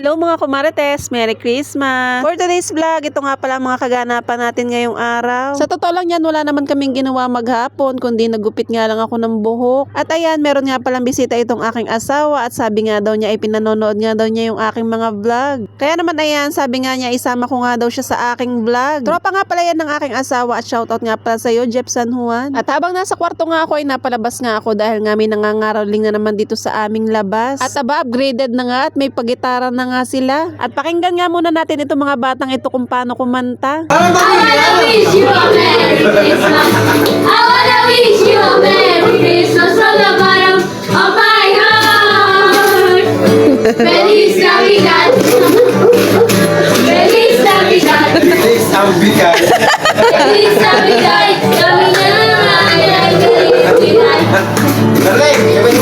Hello mga kumarites, Merry Christmas! For today's vlog, ito nga pala mga kaganapan natin ngayong araw. Sa totoo lang yan, wala naman kaming ginawa maghapon, kundi nagupit nga lang ako ng buhok. At ayan, meron nga palang bisita itong aking asawa at sabi nga daw niya ay pinanonood nga daw niya yung aking mga vlog. Kaya naman ayan, sabi nga niya isama ko nga daw siya sa aking vlog. Tropa nga pala yan ng aking asawa at shoutout nga pala sa'yo, Jeff San Juan. At habang nasa kwarto nga ako ay napalabas nga ako dahil nga may nangangaraling na naman dito sa aming labas. At aba, upgraded na nga at may pagitara na nga sila. At pakinggan nga muna natin itong mga batang ito kung paano kumanta. I wanna wish you a Merry Christmas. I wanna wish you a Merry Christmas from the bottom of my heart. Feliz Navidad. Feliz Navidad. Feliz Navidad. Feliz Navidad.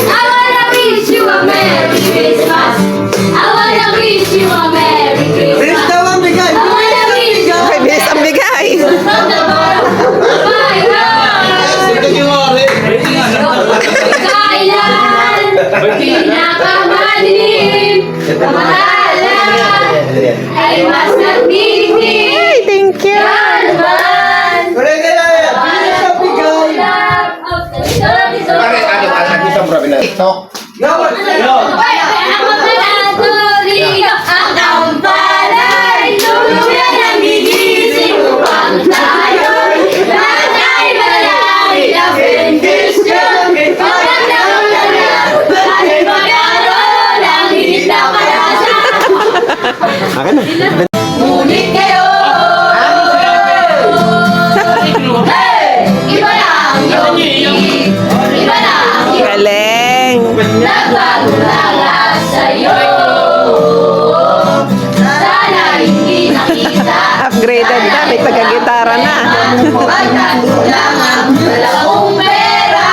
I wanna wish you a Merry Christmas. I wanna wish you a Merry Christmas. I wanna wish you a Ay, bilis ang bigay! from the bottom of my heart. Kailan pinakamadilim kamahalan ay mas nagdidig. Ay, thank you! Kalman ang palatorino ang taong palay tuluyan ang gigising upang tayo'y lahat ay marami na bendisyon pagkakataon na lang tayo'y magkaroon ang higit na pag-asa. Ngunit kayo iba lang yung higit, iba lang yung Galing! nagbago lang lahat sa'yo. Sana hindi nakita. Upgraded na, may taga-gitara na. Pagkakulang ang wala kong pera.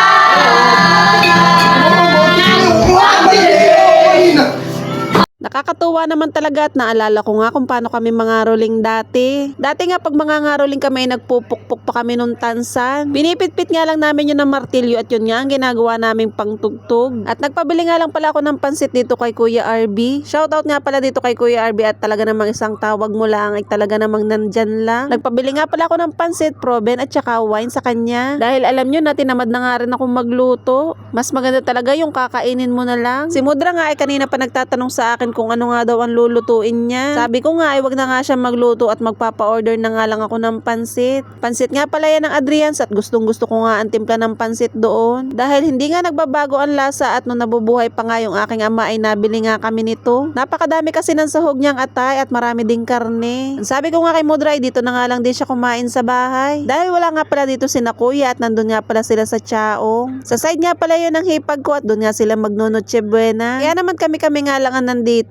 Nakakatuwa naman talaga at naalala ko nga kung paano kami mga roling dati. Dati nga pag mga ngaroling kami ay nagpupukpuk pa kami nung tansan. Pinipit-pit nga lang namin yun ng martilyo at yun nga ang ginagawa naming pangtugtog. At nagpabili nga lang pala ako ng pansit dito kay Kuya RB. Shoutout nga pala dito kay Kuya RB at talaga namang isang tawag mo lang ay talaga namang nandyan lang. Nagpabili nga pala ako ng pansit, proben at saka wine sa kanya. Dahil alam nyo na tinamad na nga rin akong magluto. Mas maganda talaga yung kakainin mo na lang. Si Mudra nga ay kanina pa nagtatanong sa akin kung ano nga daw ang lulutuin niya. Sabi ko nga ay wag na nga siya magluto at magpapa-order na nga lang ako ng pansit. Pansit nga pala yan ng Adrians at gustong gusto ko nga ang timpla ng pansit doon. Dahil hindi nga nagbabago ang lasa at nung nabubuhay pa nga yung aking ama ay nabili nga kami nito. Napakadami kasi ng sahog niyang atay at marami ding karne. Sabi ko nga kay Mudra ay dito na nga lang din siya kumain sa bahay. Dahil wala nga pala dito si Kuya at nandun nga pala sila sa Chaong. Sa side nga pala yun ng hipag ko at doon nga sila magnonoche buena. Kaya naman kami nga lang ang nandito.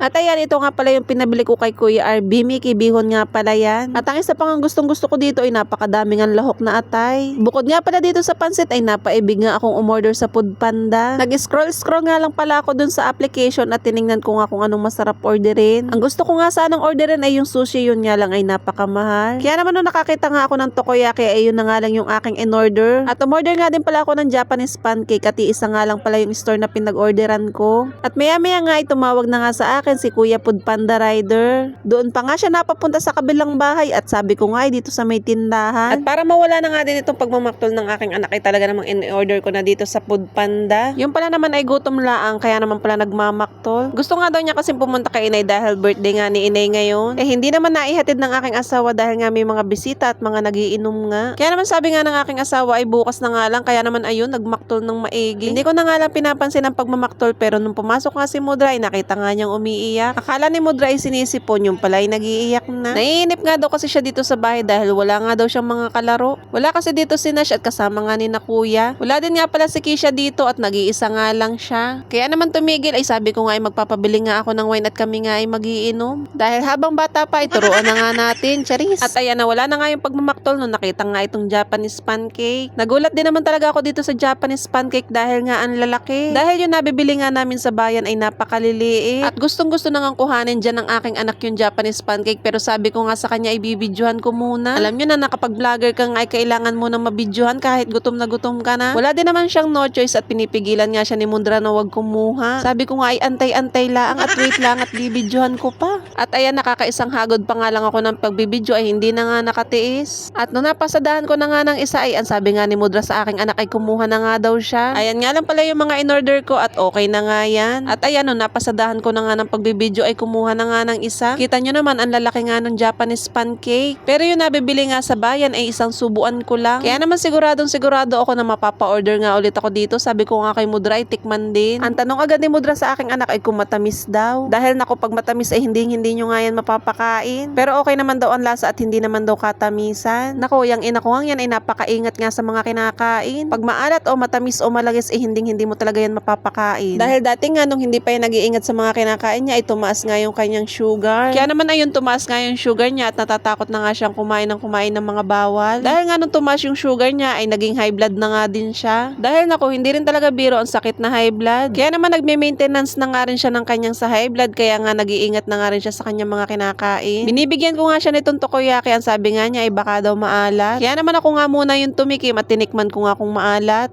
At ayan, ito nga pala yung pinabili ko kay Kuya RB. Mickey bihon nga pala yan. At ang isa pang gustong gusto ko dito ay napakadaming ang lahok na atay. Bukod nga pala dito sa pansit ay napaibig nga akong umorder sa Food Panda. Nag-scroll nga lang pala ako dun sa application at tiningnan ko nga kung anong masarap orderin. Ang gusto ko nga sanang orderin ay yung sushi, yun nga lang ay napakamahal. Kaya naman nung nakakita nga ako ng takoyaki ay yun na nga lang yung aking in-order. At umorder nga din pala ako ng Japanese pancake at isa nga lang pala yung store na pinag-orderan ko. At maya nga ay tumawag na nga sa akin si Kuya Food Panda Rider. Doon pa nga siya napapunta sa kabilang bahay at sabi ko nga ay dito sa may tindahan. At para mawala na nga din itong pagmamaktol ng aking anak ay talaga namang in-order ko na dito sa Food Panda. Yung pala naman ay gutom laang kaya naman pala nagmamaktol. Gusto nga daw niya kasi pumunta kay Inay dahil birthday nga ni Inay ngayon. Eh hindi naman naihatid ng aking asawa dahil nga may mga bisita at mga nagiinom nga. Kaya naman sabi nga ng aking asawa ay bukas na nga lang kaya naman ayun nagmaktol ng maigi. Hindi ko na nga lang pinapansin ang pagmamaktol pero nung pumasok nga si Mudra ay nakita nga niyang umiiyak. Akala ni Mudra ay sinisipon, yung pala ay nagiiyak na. Naiinip nga daw kasi siya dito sa bahay dahil wala nga daw siyang mga kalaro. Wala kasi dito si Nash at kasama nga ni na Kuya. Wala din nga pala si Kisha dito at nag-iisa nga lang siya. Kaya naman tumigil ay sabi ko nga ay magpapabili nga ako ng wine at kami nga ay magiinom. Dahil habang bata pa ay turuan na nga natin, charis. At ayan na wala na nga yung pagmamaktol nung nakita nga itong Japanese pancake. Nagulat din naman talaga ako dito sa Japanese pancake dahil nga ang lalaki. Dahil yung nabibili nga namin sa bayan ay napakaliliit. maliit. At gustong gusto na ngang kuhanin dyan ng aking anak yung Japanese pancake, pero sabi ko nga sa kanya ay bibidyohan ko muna. Alam nyo na nakapag-vlogger ka nga ay kailangan mo nang mabidyohan kahit gutom na gutom ka na. Wala din naman siyang no choice at pinipigilan nga siya ni Mundra na wag kumuha. Sabi ko nga ay antay-antay lang at wait lang at bibidyohan ko pa. At ayan, nakakaisang hagod pa nga lang ako ng pagbibidyo ay hindi na nga nakatiis. At nung napasadahan ko na nga ng isa ay ang sabi nga ni Mundra sa aking anak ay kumuha na nga daw siya. Ayan nga lang pala yung mga in-order ko at okay na nga yan. At ayan, nung napasadahan ko na nga ng pagbibidyo ay kumuha na nga ng isa. Kita nyo naman ang lalaki nga ng Japanese pancake. Pero yung nabibili nga sa bayan ay isang subuan ko lang. Kaya naman siguradong sigurado ako na mapapa-order nga ulit ako dito. Sabi ko nga kay Mundra ay tikman din. Ang tanong agad ni Mundra sa aking anak ay kung matamis daw. Dahil naku, pag matamis ay hindi nyo nga yan mapapakain. Pero okay naman daw ang lasa at hindi naman daw katamisan. Naku, yung ina ko nga yan ay napakaingat nga sa mga kinakain. Pag maalat o matamis o malagis ay hindi mo talaga yan mapapakain. Dahil dati nga nung hindi pa yan nag-iingat sa mga kinakain niya ay tumaas nga yung kanyang sugar. Kaya naman ayun, tumaas nga yung sugar niya at natatakot na nga siyang kumain ng mga bawal. Dahil nga nung tumaas yung sugar niya ay naging high blood na nga din siya. Dahil naku, hindi rin talaga biro ang sakit na high blood. Kaya naman nagme-maintenance na nga rin siya ng kanyang sa high blood, kaya nga nag-iingat na nga rin siya sa kanyang mga kinakain. Binibigyan ko nga siya nitong takoyaki, ang sabi nga niya ay baka daw maalat. Kaya naman ako nga muna yung tumikim at tinikman ko nga kung maalat.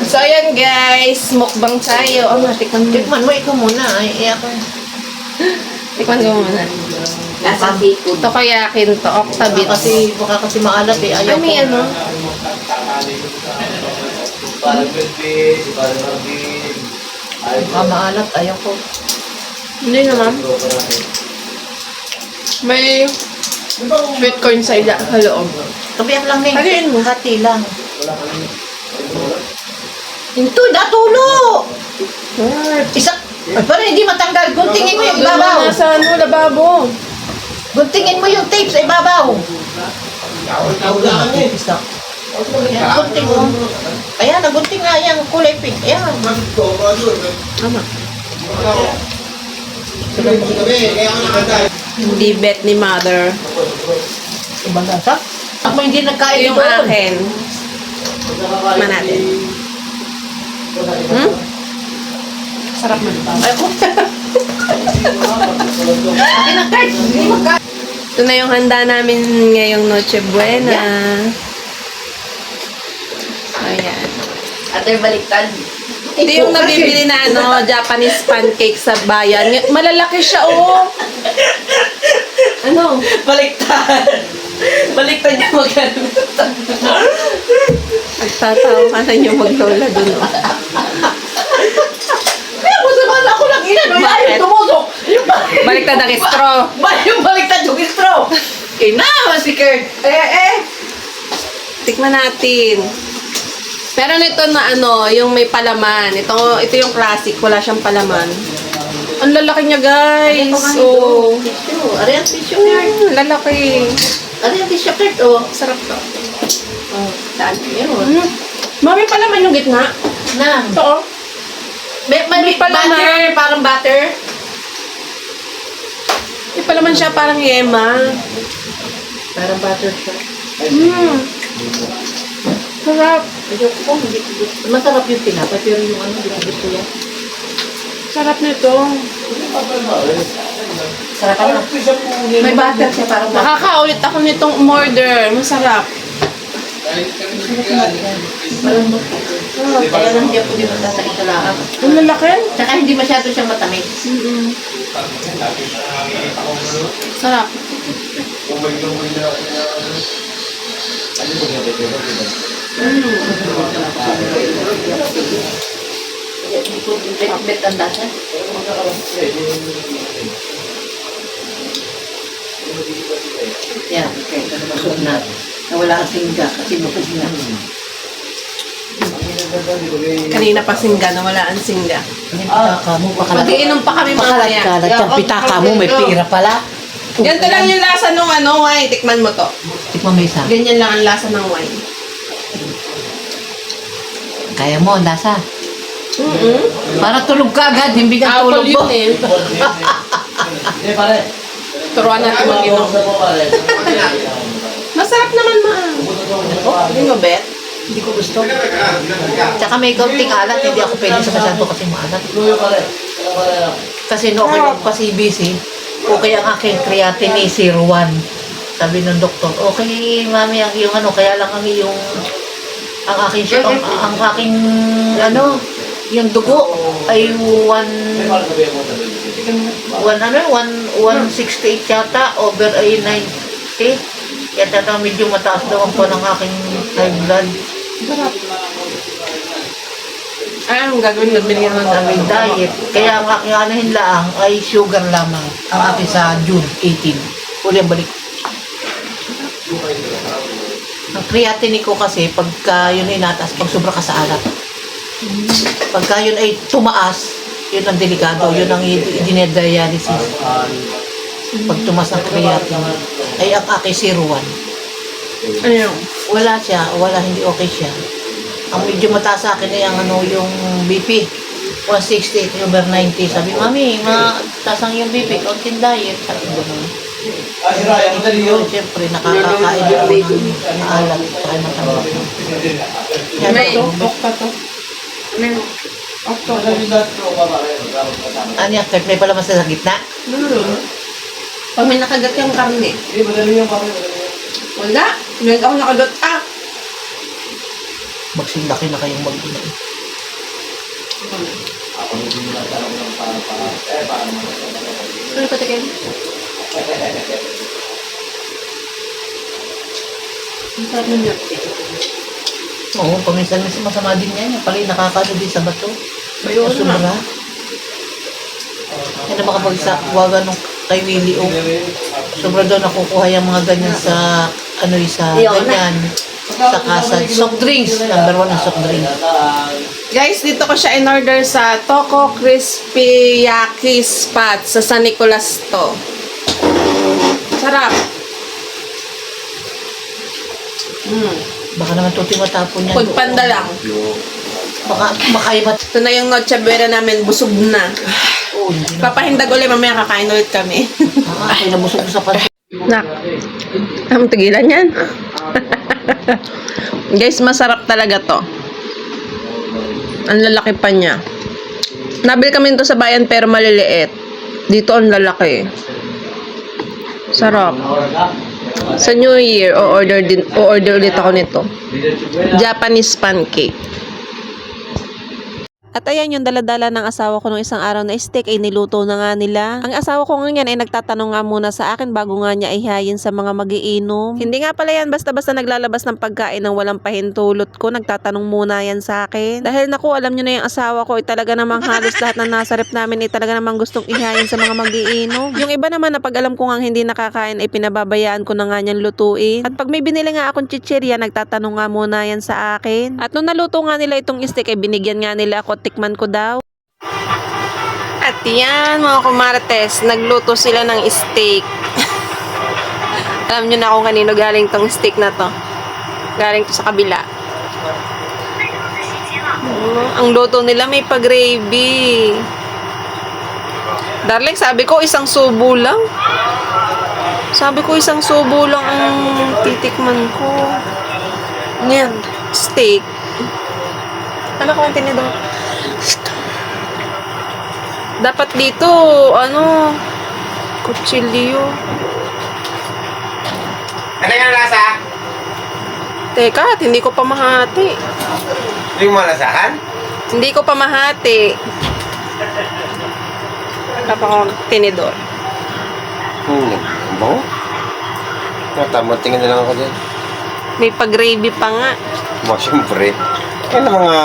So, ayan guys, mukbang tayo. Tikman mo, ikaw muna. Ay, ako. Tikman ko muna. Nasa seafood. Ito kaya akin to, octabit. Baka kasi maalat eh. Ayaw Ay, may ko. ano? Baka maalat. Ayaw ko. Hindi naman. May sweet corn sa loob. Kabiyak lang ning. Hatiin mo. Hati lang. Ito, datulo! Isa. Ay, parang hindi matanggal. Guntingin mo yung ibabaw. Nasa ano, lababo. Guntingin mo yung tape sa ibabaw. Ayan, gunting mo. Ayan, nagunting nga yan. Kulay pink. Ayan. Tama. Hindi bet ni mother. Ibang lasa. Ako hindi nagkain Ito yung ito. akin. Tikman natin. Sarap man. Ay, ko. Akin ang card. Hindi magkain. Ito na yung handa namin ngayong Noche Buena. Ayan. Ate, baliktad. Ito yung nabibili na Japanese pancake sa bayan. Malalaki siya, oh. Ano? Baliktad. Baliktad niya magkano. Nagtatawa ka na yung maglola dun, oh. Kaya mo sabihin ako lang ina. No, Bakit? yung tumusok. Yung Baliktad ang straw. Yung baliktad yung straw. Naman si Kurt. Tikman natin. Pero nito na yung may palaman. Ito yung classic. Wala siyang palaman. Ang lalaki niya, guys. Oh. Tissue. Ari ang tissue, Kurt. Lalaki. Ari ang tissue, Kurt. Oh. Sarap to. Oh, saan yun? Mami palaman yung gitna. Na. Ito, oh. May palaman. butter. Parang butter. May palaman siya parang yema. Parang butter siya. Sarap. Ayoko ko. Masarap yung tinapay. Pero yung ano, hindi ko gusto yan. Sarap nito. Sarap ano? May butter siya. Parang butter. Nakakaulit ako nitong umorder. Masarap. Parang butter. Kaya lang hindi ako di matasakit sa lahat. Ang lalaki. Tsaka hindi masyado siyang matamis. Sarap. Bet ang lasa. Yan, okay. Masok na. Nawala ang singga kasi mapag na. Kanina pa singga, nawala ang singga. Pitaka mo, pakalat. Mag-iinom pa kami mamaya. Pakalat yung pitaka mo, may pira pala. Ganito lang yung lasa ng wine. Tikman mo to. Tikman mo isa. Ganyan lang ang lasa ng wine. Kaya mo, ang lasa. Para tulog ka agad, hindi ka Apple tulog mo. yun eh. Turuan natin mag-inom. Masarap naman, ma. Hindi mo bet? Hindi ko gusto. Tsaka may kaunting alat, hindi ako pwede sa masyado kasi maalat. Kasi noong ako nagpa-CBC, okay ang aking creatinine 01. Sabi ng doktor, okay mami ang iyong ano, kaya lang ang iyong ang aking ang aking ano, yung dugo ay 168 yata, over ay 90. Kaya tata medyo mataas daw ang po ng aking high blood. Ay, ang gagawin na binigyan ng Sabi diet. Kaya ang aking anahin laang ay sugar lamang. Ang aking sa June 18. Uli ang balik. Ang creatinine ko kasi, pagka yun ay nataas, pag sobra ka sa alat. Pagka yun ay tumaas, yun ang delikado, yun ang dinedialysis. Pag tumaas ang creatinine, ay ang aking 01. Ano yun? Wala siya, hindi okay siya. Ang medyo mataas sa akin ay ang ano, yung BP. 160 over 90. Sabi, mami, mataas ang yung BP, konting diet. Sabi ko naman. Yun, siyempre, nakakakain ako ng alat. Saka matambak. May Yan, okta to. Ano yun? Okta to. ano yan, Kurt, may pala sa gitna? Pag may nakagat yung karne. Wala. Ngayon ako nakagat. Ah! Magsindaki na kayong mag-ina. Ano pa tingin? Ang sarap ng milk tea. Oo, paminsan-minsan masama din yan. Yung pala yung nakakano din sa bato. Bayo Sa na. sumura. Yan na makapagsakuwagan nung kay Willie O. Sobra daw nakukuha yung mga ganyan sa ano sa ganyan. Sa kasa. Soft drinks. Number 1 ang soft drinks. Guys, dito ko siya in-order sa Toko Crispy Yaki Spot sa San Nicolas to. Sarap. Baka naman tuti matapon yan. Food panda lang. Baka makaibat. Ito na yung Noche Buena namin. Busog na. Oo, hindi na. Papahindag ulit. Mamaya kakain ulit kami. Ay, nabusog sa pan. Nak. Ang tigilan yan. Guys, masarap talaga to. Ang lalaki pa niya. Nabil kami nito sa bayan pero maliliit. Dito ang lalaki. Sarap. Sa New Year, o-order ulit ako nito. Japanese pancake. At ayan yung daladala ng asawa ko nung isang araw na steak ay niluto na nga nila. Ang asawa ko ngayon ay nagtatanong nga muna sa akin bago nga niya ihayin sa mga magiinom. Hindi nga pala yan basta-basta naglalabas ng pagkain ng walang pahintulot ko. Nagtatanong muna yan sa akin. Dahil naku, alam nyo na yung asawa ko ay talaga namang halos lahat na nasa rep namin ay talaga namang gustong ihayin sa mga magiinom. Yung iba naman na pag alam ko nga hindi nakakain ay pinababayaan ko na nga niyan lutuin. At pag may binili nga akong chichirya, nagtatanong nga muna yan sa akin. At nung naluto nga nila itong steak ay binigyan nga nila ako, tikman ko daw. At yan, mga kumarates, nagluto sila ng steak. Alam nyo na kung kanino galing tong steak na to. Galing to sa kabila. Ang luto nila may pag-gravy. Darling, sabi ko isang subo lang. Sabi ko isang subo lang ang titikman ko. Ngayon, steak. Ano ko ang tinidor? Dapat dito, ano, kutsilyo. Ano yung lasa? Teka, at hindi ko pa mahati. Hindi mo malasahan? Hindi ko pa mahati. Dapat ko tinidor. Bango? Tama, tingin na lang ako dyan. May pag-gravy pa nga. Ba, siyempre. Yan ang mga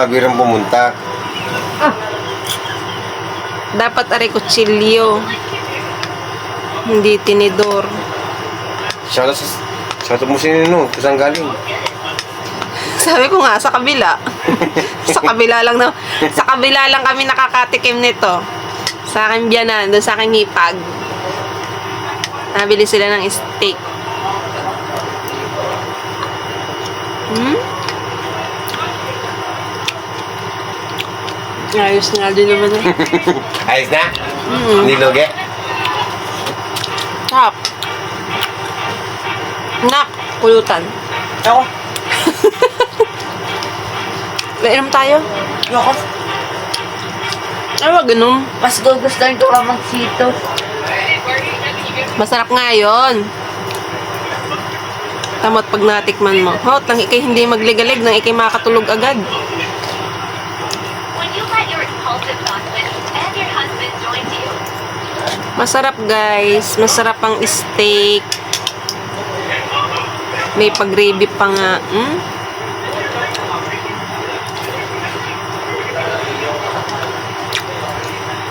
birang pumunta. Dapat aray kutsilyo. Hindi tinidor. Shoutout mo sinino, saan galing? Sabi ko nga, sa kabila. Sa kabila lang kami nakakatikim nito. Sa aking biyanan, doon sa aking hipag. Nabili sila ng steak. Ayos nga din naman eh. Ayos na? Nilugi? Sarap. Nak, pulutan. Ako. Inom tayo. Ako. Ay, wag ganun. Mas gugustuhin ko ka magsito. Masarap nga yun. Tamot pag natikman mo. Hot lang ikay hindi magligalig nang ikay makatulog agad. When you let your impulsive thoughts win and your husband joins you. Masarap guys. Masarap ang steak. May pag-gravy pa nga.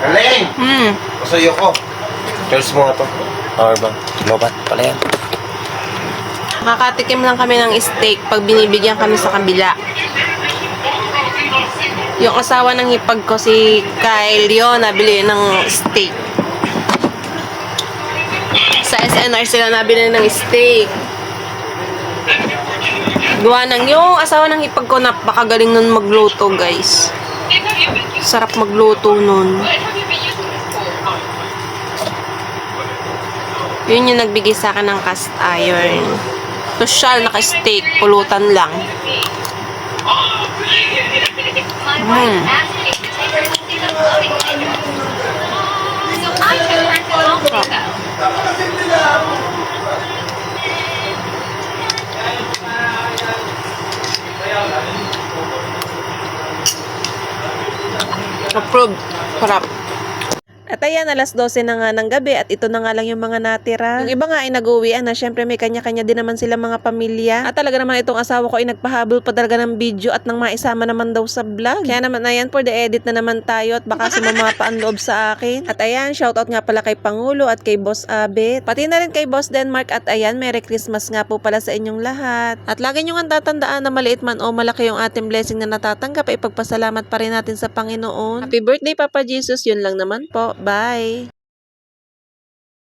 Galing! Masaya ko. Cheers mo nga to. Power bank. Lobat pala yan. Makatikim lang kami ng steak pag binibigyan kami sa kabila. Yung asawa ng hipag ko, si Kyle, yun, nabili ng steak. Sa SNR sila nabili ng steak. Gawa ng yung asawa ng hipag ko, napakagaling nun magluto, guys. Sarap magluto nun. Yun yung nagbigay sa akin ng cast iron. Social, naka-steak, pulutan lang. My wife asked me to take her to see the movie theater. So I took her to Home Depot. Approved. Sarap. At ayan, alas 12 na nga ng gabi at ito na nga lang yung mga natira. Yung iba nga ay nag-uwian na, syempre may kanya-kanya din naman sila mga pamilya. At talaga naman itong asawa ko ay nagpahabol pa talaga ng video at nang maisama naman daw sa vlog. Kaya naman ayan, for the edit na naman tayo at baka sumama pa ang loob sa akin. At ayan, shoutout nga pala kay Pangulo at kay Boss Abet. Pati na rin kay Boss Denmark at ayan, Merry Christmas nga po pala sa inyong lahat. At lagi nyo nga tatandaan na maliit man o malaki yung ating blessing na natatanggap ay pagpasalamat pa rin natin sa Panginoon. Happy birthday Papa Jesus, yun lang naman po. Bye!